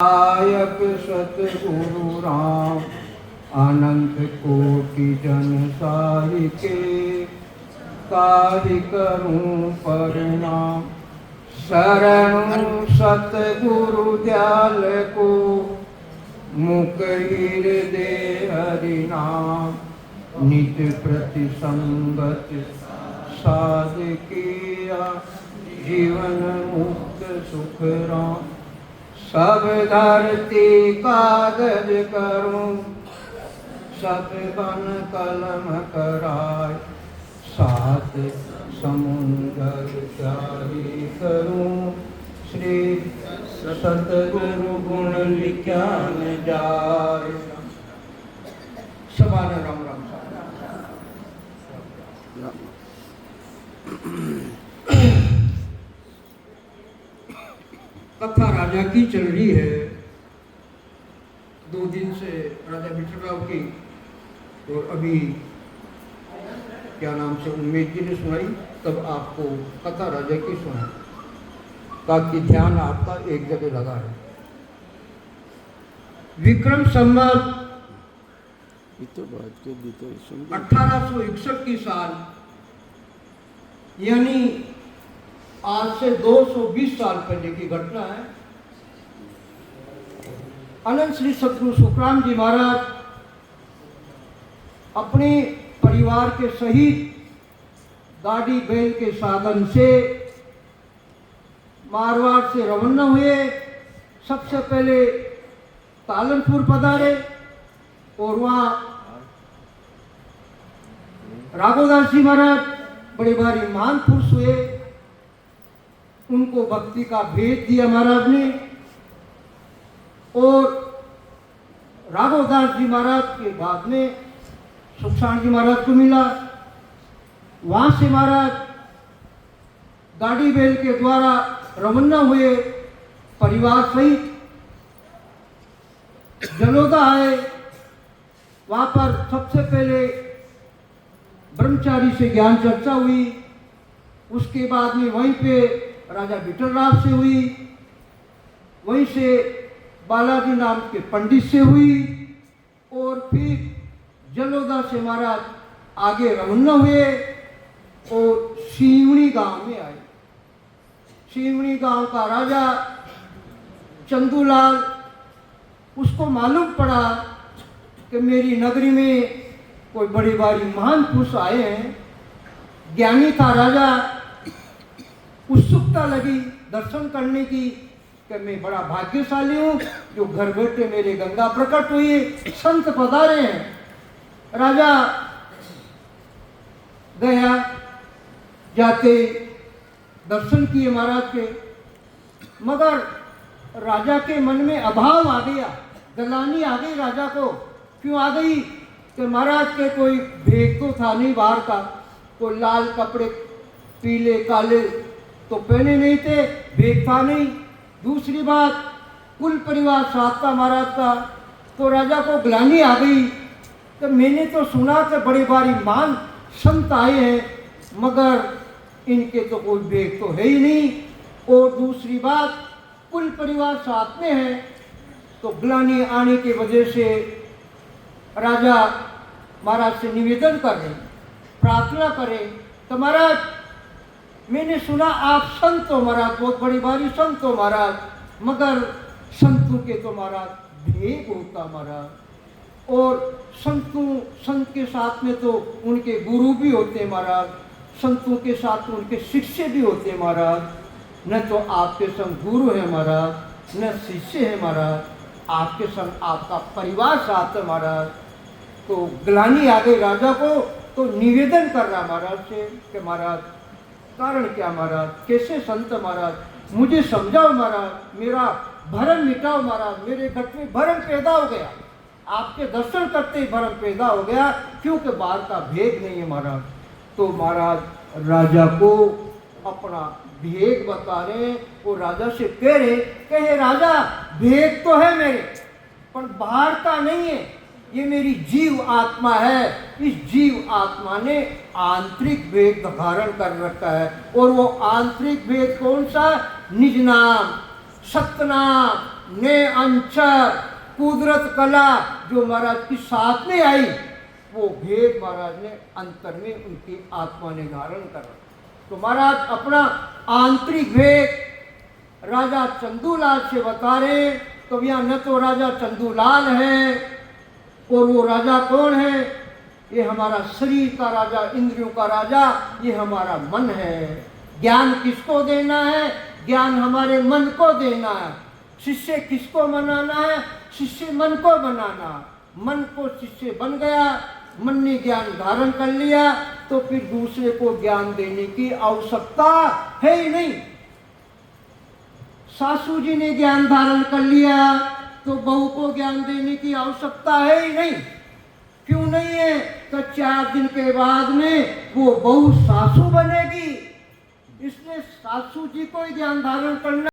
नायक सतगुरु राम अनंत कोटि जन सारिके कार्य करूं परिणाम। शरणु सतगुरु दयाल को मुकरीर दे हरि नाम। नित प्रति संगत साध किया जीवन मुक्त सुख राम। सब धरती कागज करूं सब बन कलम कराय। सात समुंदर जारी करूं श्री सतगुरु गुण लिख्यान जाय। समान राम राम कथा राजा की चल रही है। 2 दिन से राजा विठलराव की और अभी क्या नाम से उम्मेद जी ने सुनाई, तब आपको कथा राजा की सुनाई ताकि ध्यान आपका एक जगह लगा है। विक्रम संवत 1861 की साल यानी आज से 220 साल पहले की घटना है। अनंत श्री सतगुरु सुखराम जी महाराज अपने परिवार के सहित गाड़ी बैल के साधन से मारवाड़ से रवाना हुए। सबसे पहले तालनपुर पधारे और वहाँ राघोदास जी महाराज बड़े भारी महान पुरुष हुए। उनको भक्ति का भेद दिया महाराज ने और राघवदास जी महाराज के बाद में सुखसाण जी महाराज को मिला। वहां से महाराज गाड़ी बैल के द्वारा रवाना हुए परिवार सहित जलोदा आए। वहां पर सबसे पहले ब्रह्मचारी से ज्ञान चर्चा हुई। उसके बाद में वहीं पे राजा विठलराव से हुई, वहीं से बालाजी नाम के पंडित से हुई और फिर जलोदा से महाराज आगे रवाना हुए और सीवनी गांव में आए। सीवनी गांव का राजा चंदूलाल, उसको मालूम पड़ा कि मेरी नगरी में कोई बड़े भारी महान पुरुष आए हैं। ज्ञानी था राजा, उत्सुकता लगी दर्शन करने की कि मैं बड़ा भाग्यशाली हूँ जो घर बैठे मेरे गंगा प्रकट हुई, संत पधारे हैं। राजा गया, जाते दर्शन किए महाराज के, मगर राजा के मन में अभाव आ गया, गलानी आ गई राजा को। क्यों आ गई कि महाराज के कोई भेद तो था नहीं बाहर का, कोई लाल कपड़े पीले काले तो पहने नहीं थे, भेद था नहीं। दूसरी बात कुल परिवार साथ था महाराज का, तो राजा को ग्लानि आ गई तो मैंने तो सुना कि बड़े भारी महान संत आए हैं मगर इनके तो कोई भेद तो है ही नहीं। और दूसरी बात कुल परिवार साथ में है, तो ग्लानि आने की वजह से राजा महाराज से निवेदन कर रहे, प्रार्थना करें तो महाराज मैंने सुना आप संत हो महाराज, बहुत बड़ी भारी संत हो महाराज, मगर संतों के तो महाराज भेद होता महाराज। और संत के साथ में तो उनके गुरु भी होते महाराज, संतों के साथ उनके शिष्य भी होते महाराज। न तो आपके संग गुरु है महाराज, न शिष्य है महाराज, आपके संग आपका परिवार साथ है महाराज। तो ग्लानि आ गई राजा को, तो निवेदन कर रहा महाराज से कि महाराज कारण क्या महाराज, कैसे संत महाराज, मुझे समझाओ महाराज, मेरा भरम मिटाओ महाराज। मेरे घर में भरम पैदा हो गया, आपके दर्शन करते ही भरम पैदा हो गया, क्योंकि बाहर का भेद नहीं है महाराज। तो महाराज राजा को अपना भेद बता रहे और राजा से कह रहे कि हे राजा भेद तो है मेरे, पर बाहर का नहीं है, ये मेरी जीव आत्मा है। इस जीव आत्मा ने आंतरिक भेद धारण कर रखा है, और वो आंतरिक भेद कौन सा? निज नाम, सतनाम, ने अंचर कुदरत कला जो महाराज की साथ में आई, वो भेद महाराज ने अंतर में उनकी आत्मा ने धारण करा। तो महाराज अपना आंतरिक भेद राजा चंदूलाल से बता रहे। तो यहाँ न तो राजा चंदूलाल है, और वो राजा कौन है? ये हमारा शरीर का राजा, इंद्रियों का राजा, ये हमारा मन है। ज्ञान किसको देना है? ज्ञान हमारे मन को देना है। शिष्य किसको बनाना है? शिष्य मन को बनाना। मन को शिष्य बन गया, मन ने ज्ञान धारण कर लिया, तो फिर दूसरे को ज्ञान देने की आवश्यकता है ही नहीं। सासू जी ने ज्ञान धारण कर लिया, तो बहू को ज्ञान देने की आवश्यकता है ही नहीं। क्यों नहीं है? तो 4 दिन के बाद में वो बहू सासू बनेगी, इसलिए सासू जी को ही ज्ञान धारण करना